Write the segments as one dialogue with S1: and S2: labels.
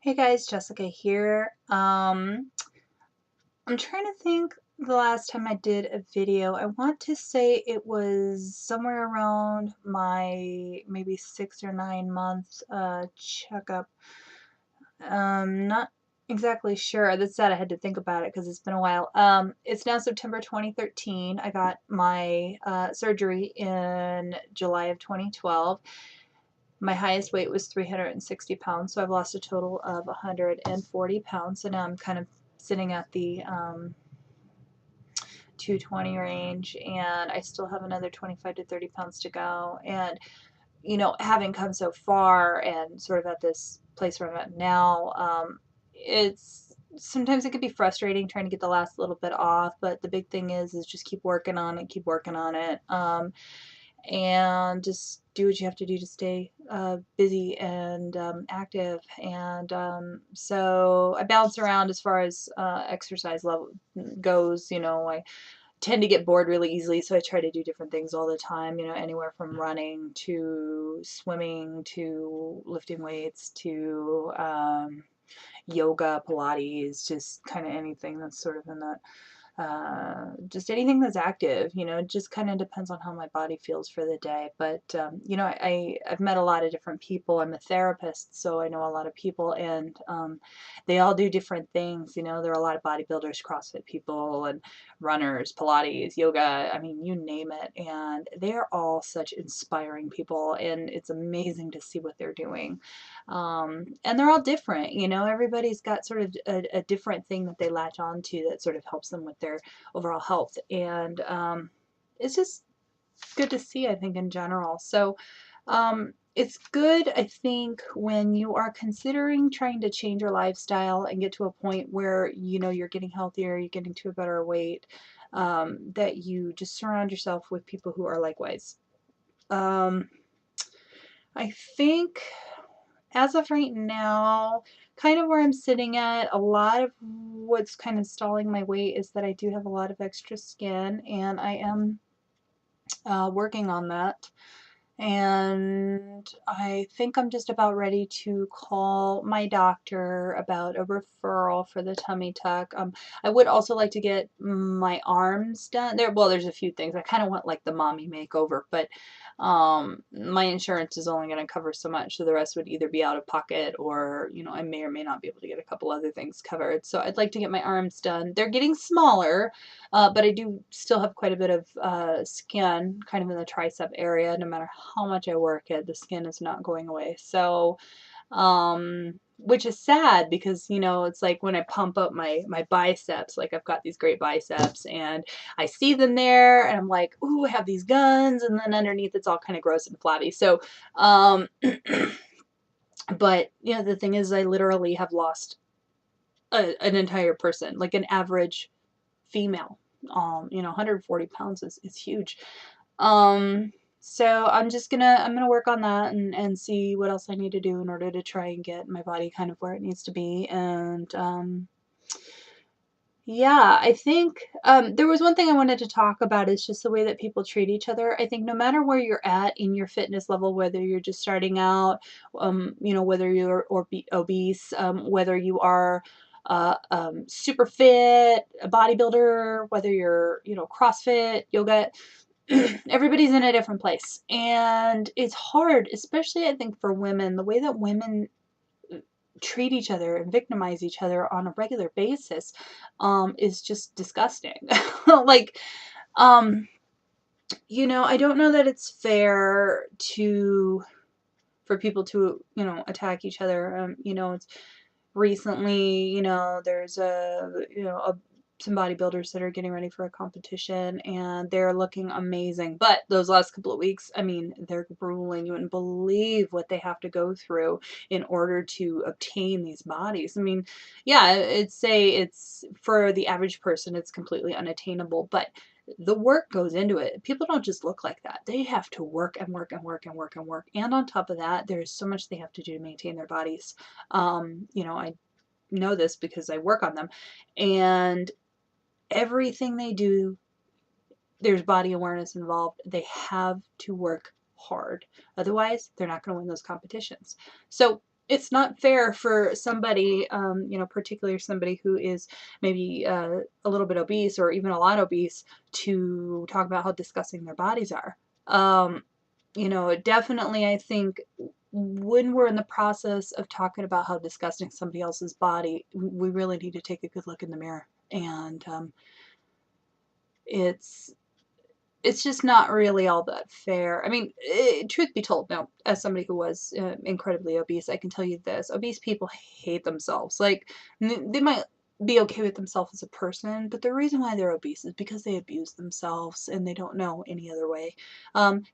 S1: Hey guys, Jessica here. I'm trying to think the last time I did a video. I want to say it was somewhere around my maybe 6 or 9 months checkup. Not exactly sure. That's sad I had to think about it because it's been a while. It's now September 2013. I got my surgery in July of 2012. My highest weight was 360 pounds, so I've lost a total of 140 pounds. So now I'm kind of sitting at the 220 range, and I still have another 25 to 30 pounds to go. And, having come so far and sort of at this place where I'm at now, it's sometimes it can be frustrating trying to get the last little bit off, but the big thing is just keep working on it, keep working on it. And just do what you have to do to stay busy and active. And so I bounce around as far as exercise level goes. I tend to get bored really easily, so I try to do different things all the time. Anywhere from running to swimming to lifting weights to yoga, Pilates, just kind of anything that's sort of in that just anything that's active. It just kind of depends on how my body feels for the day. But I've met a lot of different people. I'm a therapist, so I know a lot of people, and they all do different things. There are a lot of bodybuilders, CrossFit people, and runners, Pilates, yoga, I mean, you name it. And they're all such inspiring people, and it's amazing to see what they're doing. And they're all different. Everybody's got sort of a different thing that they latch on to that sort of helps them with their overall health. And it's just good to see, I think, in general. So it's good, I think, when you are considering trying to change your lifestyle and get to a point where, you're getting healthier, you're getting to a better weight, that you just surround yourself with people who are likewise. I think as of right now, kind of where I'm sitting at, a lot of what's kind of stalling my weight is that I do have a lot of extra skin, and I am working on that. And I think I'm just about ready to call my doctor about a referral for the tummy tuck. I would also like to get my arms done. There's a few things. I kind of want like the mommy makeover, but my insurance is only going to cover so much, so the rest would either be out of pocket or, I may or may not be able to get a couple other things covered. So I'd like to get my arms done. They're getting smaller, but I do still have quite a bit of skin kind of in the tricep area. No matter how much I work it, the skin is not going away. So, which is sad because, it's like when I pump up my biceps, like I've got these great biceps and I see them there and I'm like, ooh, I have these guns. And then underneath it's all kind of gross and flabby. So, but, the thing is I literally have lost an entire person, like an average female. 140 pounds is huge. So I'm gonna work on that and see what else I need to do in order to try and get my body kind of where it needs to be. And yeah, I think there was one thing I wanted to talk about is just the way that people treat each other. I think no matter where you're at in your fitness level, whether you're just starting out, whether you're obese, whether you are super fit, a bodybuilder, whether you're, CrossFit, yoga, everybody's in a different place. And it's hard, especially I think for women, the way that women treat each other and victimize each other on a regular basis is just disgusting. Like, I don't know that it's fair for people to, attack each other. It's recently, there's some bodybuilders that are getting ready for a competition and they're looking amazing. But those last couple of weeks, I mean, they're grueling. You wouldn't believe what they have to go through in order to obtain these bodies. I mean, yeah, it's for the average person, it's completely unattainable, but the work goes into it. People don't just look like that. They have to work and work and work and work and work. And on top of that, there's so much they have to do to maintain their bodies. I know this because I work on them, and everything they do, there's body awareness involved. They have to work hard. Otherwise, they're not going to win those competitions. So it's not fair for somebody, particularly somebody who is maybe a little bit obese or even a lot obese, to talk about how disgusting their bodies are. Um, definitely, I think when we're in the process of talking about how disgusting somebody else's body, we really need to take a good look in the mirror. And it's it's just not really all that fair. I mean, truth be told, no, as somebody who was incredibly obese, I can tell you this: obese people hate themselves. Like, they might be okay with themselves as a person, but the reason why they're obese is because they abuse themselves and they don't know any other way.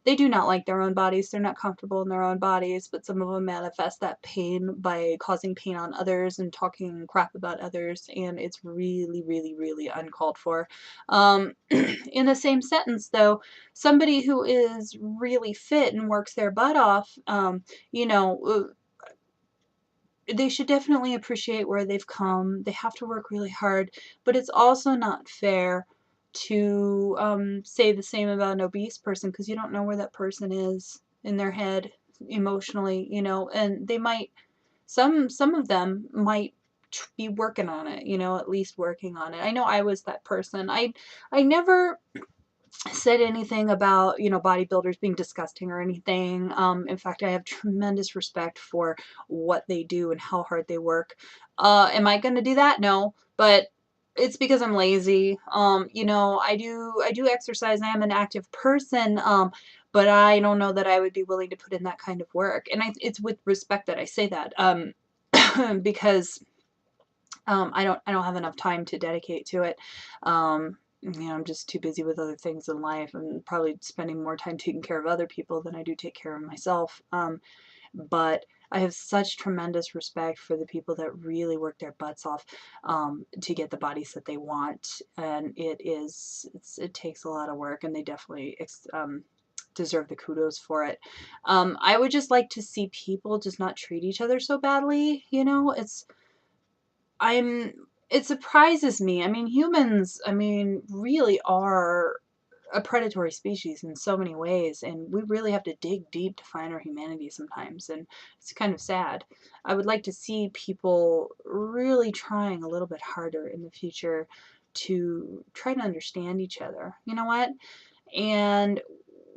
S1: They do not like their own bodies. They're not comfortable in their own bodies, but some of them manifest that pain by causing pain on others and talking crap about others, and it's really, really, really uncalled for. In the same sentence, though, somebody who is really fit and works their butt off, you know, uh, they should definitely appreciate where they've come. They have to work really hard, but it's also not fair to say the same about an obese person, because you don't know where that person is in their head emotionally, and they might, some of them might be working on it, at least working on it. I know I was that person. I never said anything about, bodybuilders being disgusting or anything. In fact, I have tremendous respect for what they do and how hard they work. Am I going to do that? No, but it's because I'm lazy. I do exercise. I am an active person. But I don't know that I would be willing to put in that kind of work. And it's with respect that I say that. Because I don't have enough time to dedicate to it. I'm just too busy with other things in life and probably spending more time taking care of other people than I do take care of myself. But I have such tremendous respect for the people that really work their butts off to get the bodies that they want, and it takes a lot of work, and they definitely deserve the kudos for it. I would just like to see people just not treat each other so badly. I'm it surprises me. I mean, humans, really are a predatory species in so many ways, and we really have to dig deep to find our humanity sometimes, and it's kind of sad. I would like to see people really trying a little bit harder in the future to try to understand each other. You know what? And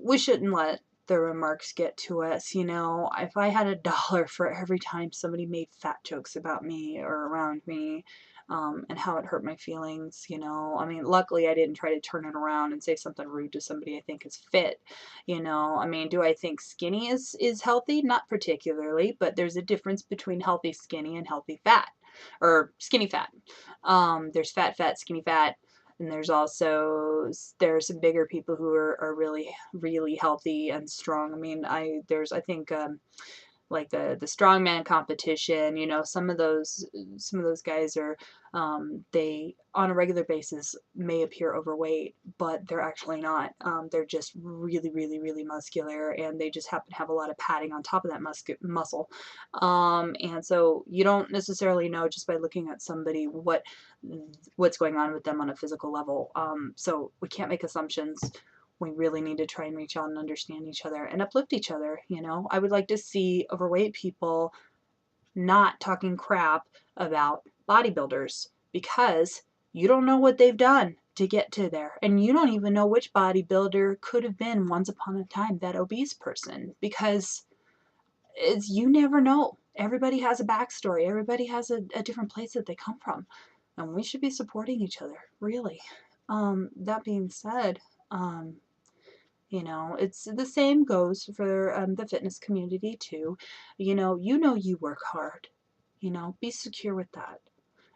S1: we shouldn't let the remarks get to us. If I had $1 for every time somebody made fat jokes about me or around me, and how it hurt my feelings, luckily I didn't try to turn it around and say something rude to somebody I think is fit. Do I think skinny is healthy? Not particularly, but there's a difference between healthy skinny and healthy fat, or skinny fat. There's fat, skinny fat, and there are some bigger people who are really, really healthy and strong. I think like the strongman competition, some of those guys are, they on a regular basis may appear overweight, but they're actually not. They're just really, really, really muscular, and they just happen to have a lot of padding on top of that muscle. And so you don't necessarily know just by looking at somebody what's going on with them on a physical level. So we can't make assumptions. We really need to try and reach out and understand each other and uplift each other. I would like to see overweight people not talking crap about bodybuilders, because you don't know what they've done to get to there. And you don't even know which bodybuilder could have been once upon a time that obese person, because you never know. Everybody has a backstory. Everybody has a different place that they come from. And we should be supporting each other, really. That being said, it's the same goes for the fitness community too. You work hard. Be secure with that.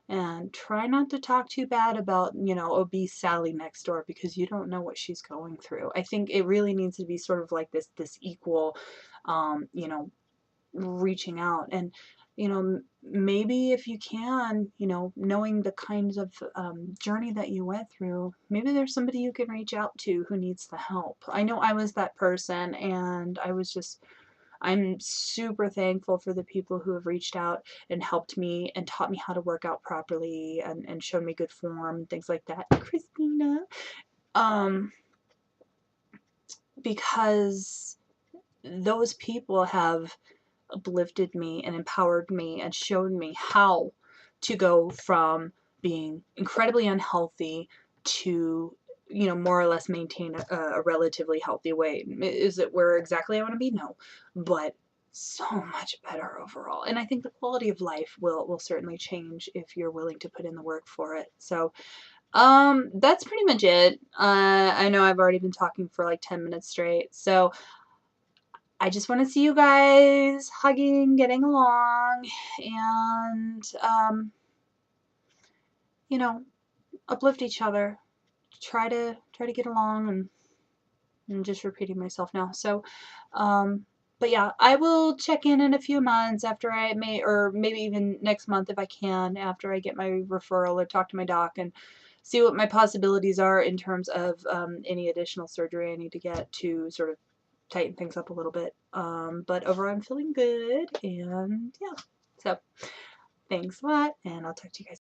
S1: And try not to talk too bad about, obese Sally next door, because you don't know what she's going through. I think it really needs to be sort of like this equal, you know, reaching out. And maybe if you can, knowing the kinds of journey that you went through, maybe there's somebody you can reach out to who needs the help. I know I was that person, and I'm super thankful for the people who have reached out and helped me and taught me how to work out properly, and showed me good form, things like that. Christina. um because those people have uplifted me and empowered me and showed me how to go from being incredibly unhealthy to, you know, more or less maintain a relatively healthy weight. Is it where exactly I want to be? No, but so much better overall. And I think the quality of life will certainly change if you're willing to put in the work for it. So that's pretty much it. I know I've already been talking for like 10 minutes straight. So I just want to see you guys hugging, getting along, and you know, uplift each other. Try to get along, and I'm just repeating myself now. So, but yeah, I will check in a few months after I may, or maybe even next month if I can, after I get my referral or talk to my doc and see what my possibilities are in terms of any additional surgery I need to get to sort of tighten things up a little bit. But overall, I'm feeling good, and yeah. So, thanks a lot, and I'll talk to you guys.